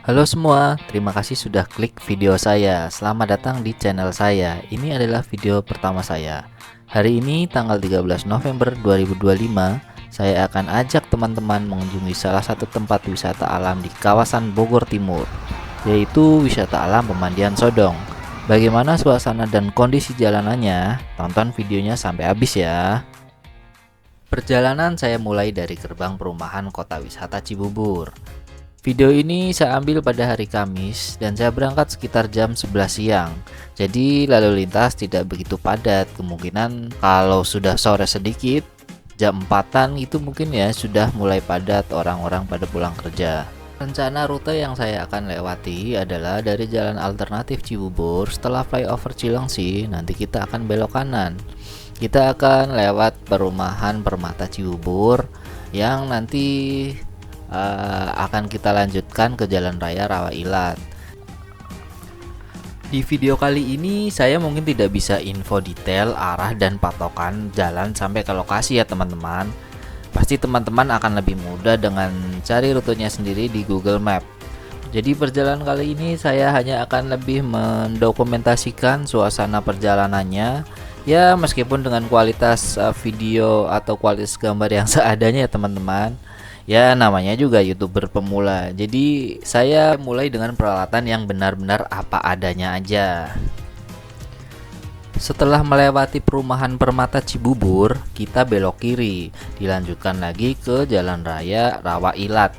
Halo semua, terima kasih sudah klik video saya. Selamat datang di channel saya. Ini adalah video pertama saya. Hari ini tanggal 13 November 2025, saya akan ajak teman-teman mengunjungi salah satu tempat wisata alam di kawasan Bogor Timur, yaitu wisata alam Pemandian Sodong. Bagaimana suasana dan kondisi jalanannya? Tonton videonya sampai habis ya. Perjalanan saya mulai dari gerbang perumahan Kota Wisata Cibubur. Video ini saya ambil pada hari Kamis dan saya berangkat sekitar jam 11 siang. Jadi lalu lintas tidak begitu padat. Kemungkinan kalau sudah sore sedikit, jam 4-an itu mungkin ya sudah mulai padat, orang-orang pada pulang kerja. Rencana rute yang saya akan lewati adalah dari jalan alternatif Cibubur. Setelah flyover Cilengsi, nanti kita akan belok kanan. Kita akan lewat perumahan Permata Cibubur yang nanti akan kita lanjutkan ke Jalan Raya Rawa Ilat. Di video kali ini saya mungkin tidak bisa info detail arah dan patokan jalan sampai ke lokasi ya teman-teman. Pasti teman-teman akan lebih mudah dengan cari rutenya sendiri di Google Map. Jadi perjalanan kali ini saya hanya akan lebih mendokumentasikan suasana perjalanannya. Ya meskipun dengan kualitas video atau kualitas gambar yang seadanya ya teman-teman. Ya namanya juga YouTuber pemula. Jadi saya mulai dengan peralatan yang benar-benar apa adanya aja. Setelah melewati perumahan Permata Cibubur, kita belok kiri, dilanjutkan lagi ke Jalan Raya Rawa Ilat.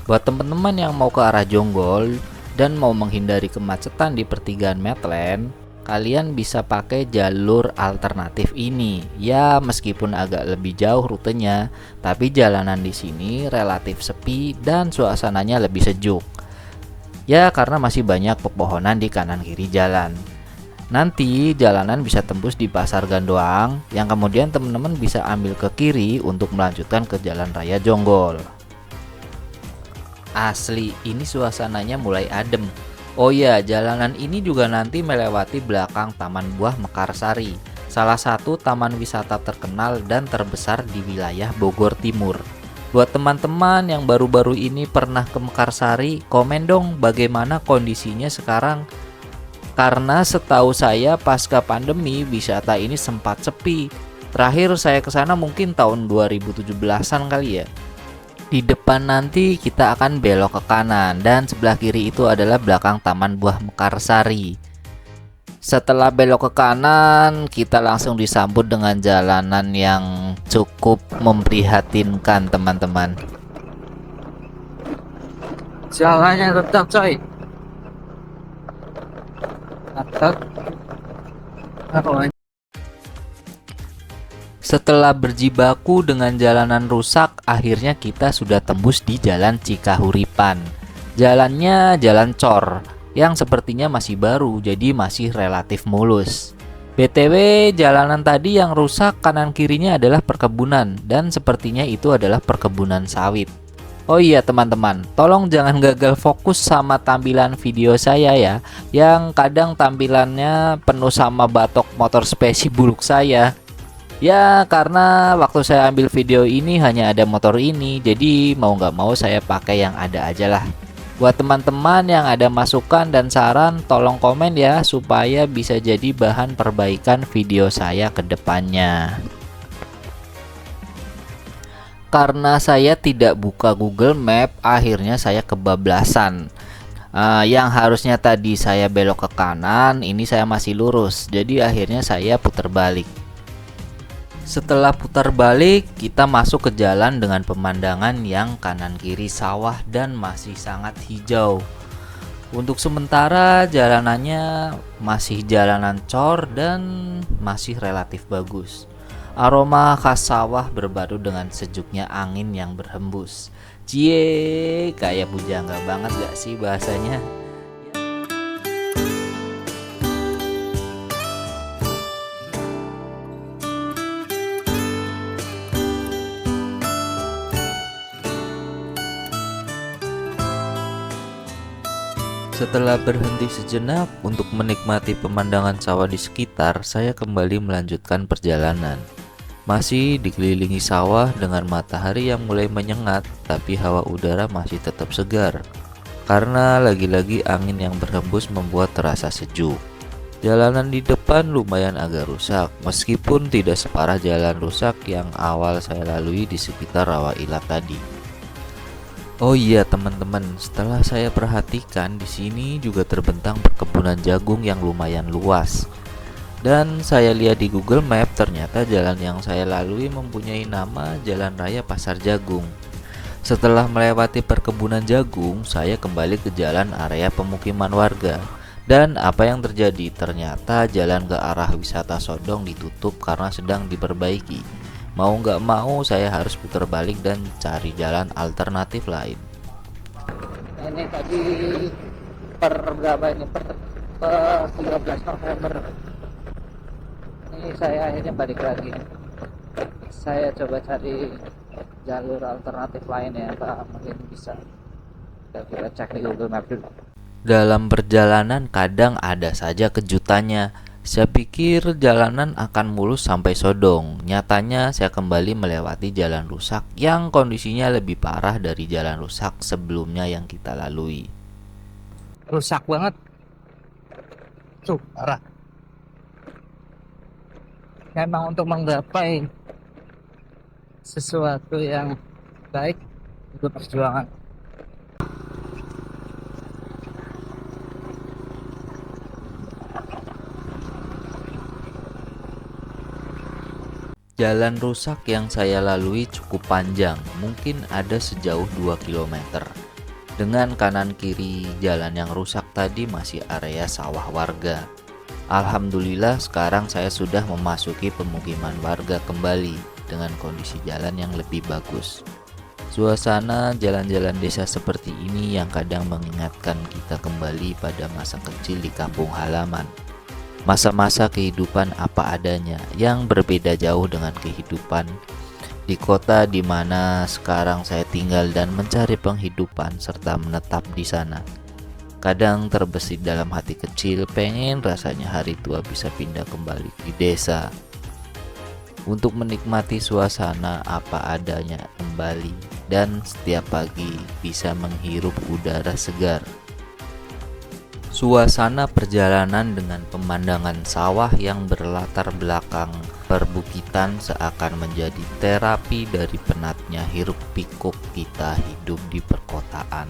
Buat teman-teman yang mau ke arah Jonggol dan mau menghindari kemacetan di pertigaan Medland, kalian bisa pakai jalur alternatif ini. Ya, meskipun agak lebih jauh rutenya, tapi jalanan di sini relatif sepi dan suasananya lebih sejuk. Ya, karena masih banyak pepohonan di kanan kiri jalan. Nanti jalanan bisa tembus di Pasar Gandoang, yang kemudian teman-teman bisa ambil ke kiri untuk melanjutkan ke Jalan Raya Jonggol. Asli, ini suasananya mulai adem. Oh ya, jalanan ini juga nanti melewati belakang Taman Buah Mekarsari, salah satu taman wisata terkenal dan terbesar di wilayah Bogor Timur. Buat teman-teman yang baru-baru ini pernah ke Mekarsari, komen dong bagaimana kondisinya sekarang. Karena setahu saya pasca pandemi wisata ini sempat sepi. Terakhir saya ke sana mungkin tahun 2017-an kali ya. Di depan nanti kita akan belok ke kanan dan sebelah kiri itu adalah belakang Taman Buah Mekarsari. Setelah belok ke kanan, kita langsung disambut dengan jalanan yang cukup memprihatinkan teman-teman. Jalannya tetap coy. Tetap. Setelah berjibaku dengan jalanan rusak, akhirnya kita sudah tembus di Jalan Cikahuripan. Jalannya jalan cor, yang sepertinya masih baru, jadi masih relatif mulus. BTW, jalanan tadi yang rusak kanan kirinya adalah perkebunan, dan sepertinya itu adalah perkebunan sawit. Oh iya teman-teman, tolong jangan gagal fokus sama tampilan video saya ya, yang kadang tampilannya penuh sama batok motor spesi buluk saya. Ya karena waktu saya ambil video ini hanya ada motor ini, jadi mau nggak mau saya pakai yang ada aja lah. Buat teman-teman yang ada masukan dan saran, tolong komen ya supaya bisa jadi bahan perbaikan video saya ke depannya. Karena saya tidak buka Google Map, akhirnya saya kebablasan. Yang harusnya tadi saya belok ke kanan, ini saya masih lurus, jadi akhirnya saya putar balik. Setelah putar balik, kita masuk ke jalan dengan pemandangan yang kanan kiri sawah dan masih sangat hijau. Untuk sementara jalanannya masih jalanan cor dan masih relatif bagus. Aroma khas sawah berbadu dengan sejuknya angin yang berhembus. Cie, kayak bujangga banget gak sih bahasanya? Setelah berhenti sejenak untuk menikmati pemandangan sawah di sekitar, saya kembali melanjutkan perjalanan. Masih dikelilingi sawah dengan matahari yang mulai menyengat, tapi hawa udara masih tetap segar. karena lagi-lagi angin yang berhembus membuat terasa sejuk. Jalanan di depan lumayan agak rusak, meskipun tidak separah jalan rusak yang awal saya lalui di sekitar Rawa Ilak tadi. Oh iya teman-teman, setelah saya perhatikan di sini juga terbentang perkebunan jagung yang lumayan luas. Dan saya lihat di Google Map, ternyata jalan yang saya lalui mempunyai nama Jalan Raya Pasar Jagung. Setelah melewati perkebunan jagung, saya kembali ke jalan area pemukiman warga. Dan apa yang terjadi? Ternyata jalan ke arah wisata Sodong ditutup karena sedang diperbaiki. Mau nggak mau saya harus putar balik dan cari jalan alternatif lain. Ini tadi per berapa ini? Per 13 November. Ini saya akhirnya balik lagi. Saya coba cari jalur alternatif lain ya, apa mungkin bisa. Kita cek di Google Map dulu. Dalam perjalanan kadang ada saja kejutannya. Saya pikir jalanan akan mulus sampai Sodong. Nyatanya saya kembali melewati jalan rusak yang kondisinya lebih parah dari jalan rusak sebelumnya yang kita lalui. Rusak banget. Tuh, parah. Memang untuk menggapai sesuatu yang baik itu perjuangan. Jalan rusak yang saya lalui cukup panjang, mungkin ada sejauh 2 km. Dengan kanan kiri jalan yang rusak tadi masih area sawah warga. Alhamdulillah sekarang saya sudah memasuki pemukiman warga kembali dengan kondisi jalan yang lebih bagus. Suasana jalan-jalan desa seperti ini yang kadang mengingatkan kita kembali pada masa kecil di kampung halaman. Masa-masa kehidupan apa adanya yang berbeda jauh dengan kehidupan di kota di mana sekarang saya tinggal dan mencari penghidupan serta menetap di sana. Kadang terbesit dalam hati kecil, pengen rasanya hari tua bisa pindah kembali di desa untuk menikmati suasana apa adanya kembali dan setiap pagi bisa menghirup udara segar. Suasana perjalanan dengan pemandangan sawah yang berlatar belakang perbukitan seakan menjadi terapi dari penatnya hiruk pikuk kita hidup di perkotaan.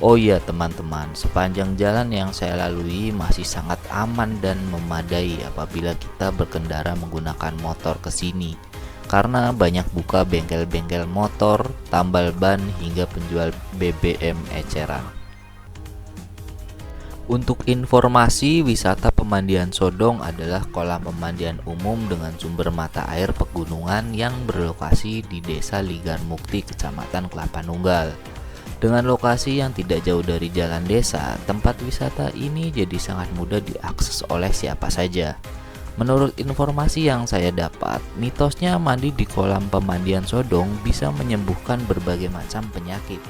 Oh iya teman-teman, sepanjang jalan yang saya lalui masih sangat aman dan memadai apabila kita berkendara menggunakan motor ke sini. Karena banyak buka bengkel-bengkel motor, tambal ban hingga penjual BBM eceran. Untuk informasi, wisata pemandian Sodong adalah kolam pemandian umum dengan sumber mata air pegunungan yang berlokasi di Desa Ligar Mukti, Kecamatan Kelapa Nunggal. Dengan lokasi yang tidak jauh dari jalan desa, tempat wisata ini jadi sangat mudah diakses oleh siapa saja. Menurut informasi yang saya dapat, mitosnya mandi di kolam pemandian Sodong bisa menyembuhkan berbagai macam penyakit.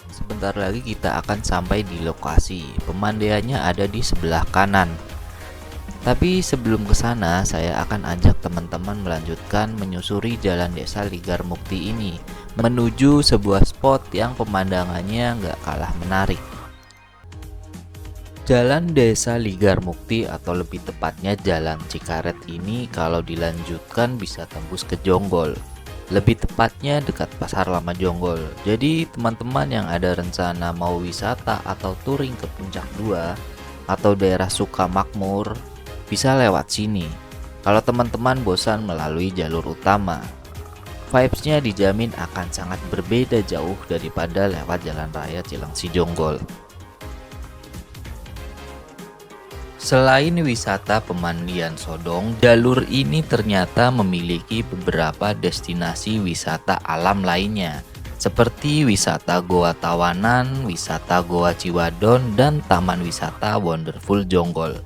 Sebentar lagi kita akan sampai di lokasi. Pemandiannya ada di sebelah kanan. Tapi sebelum ke sana, saya akan ajak teman-teman melanjutkan menyusuri jalan desa Ligar Mukti ini menuju sebuah spot yang pemandangannya nggak kalah menarik. Jalan desa Ligar Mukti atau lebih tepatnya Jalan Cikaret ini kalau dilanjutkan bisa tembus ke Jonggol. Lebih tepatnya dekat Pasar Lama Jonggol. Jadi teman-teman yang ada rencana mau wisata atau touring ke Puncak 2 atau daerah Sukamakmur bisa lewat sini. Kalau teman-teman bosan melalui jalur utama, vibes-nya dijamin akan sangat berbeda jauh daripada lewat jalan raya Cilengsi Jonggol. Selain wisata pemandian Sodong, jalur ini ternyata memiliki beberapa destinasi wisata alam lainnya, seperti wisata Goa Tawanan, wisata Goa Ciwadon, dan Taman Wisata Wonderful Jonggol.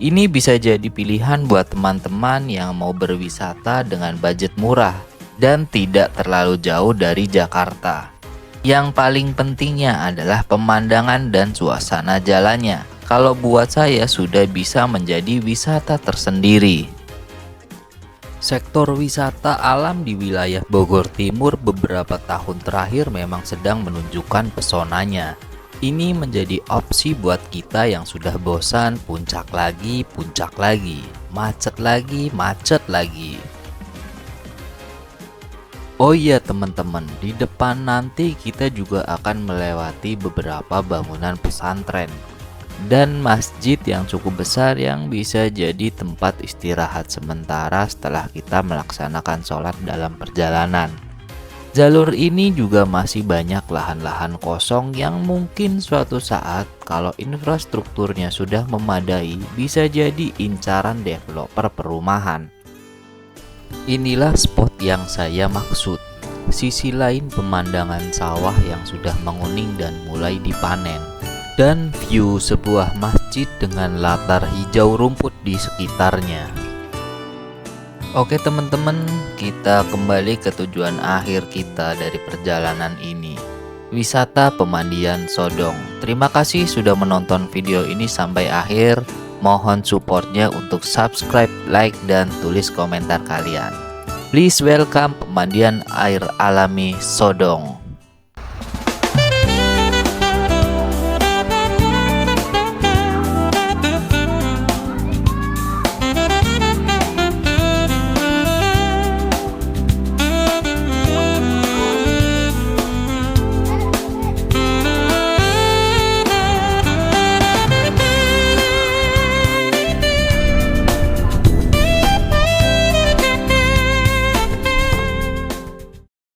Ini bisa jadi pilihan buat teman-teman yang mau berwisata dengan budget murah dan tidak terlalu jauh dari Jakarta. Yang paling pentingnya adalah pemandangan dan suasana jalannya. Kalau buat saya sudah bisa menjadi wisata tersendiri. Sektor wisata alam di wilayah Bogor Timur beberapa tahun terakhir memang sedang menunjukkan pesonanya. Ini menjadi opsi buat kita yang sudah bosan puncak lagi, macet lagi. Oh iya teman-teman, di depan nanti kita juga akan melewati beberapa bangunan pesantren dan masjid yang cukup besar yang bisa jadi tempat istirahat sementara setelah kita melaksanakan sholat dalam perjalanan. Jalur ini juga masih banyak lahan-lahan kosong yang mungkin suatu saat kalau infrastrukturnya sudah memadai bisa jadi incaran developer perumahan. Inilah spot yang saya maksud. Sisi lain pemandangan sawah yang sudah menguning dan mulai dipanen, dan view sebuah masjid dengan latar hijau rumput di sekitarnya. Oke teman-teman, kita kembali ke tujuan akhir kita dari perjalanan ini, wisata pemandian Sodong. Terima kasih sudah menonton video ini sampai akhir. Mohon supportnya untuk subscribe, like, dan tulis komentar kalian. Please welcome pemandian air alami Sodong.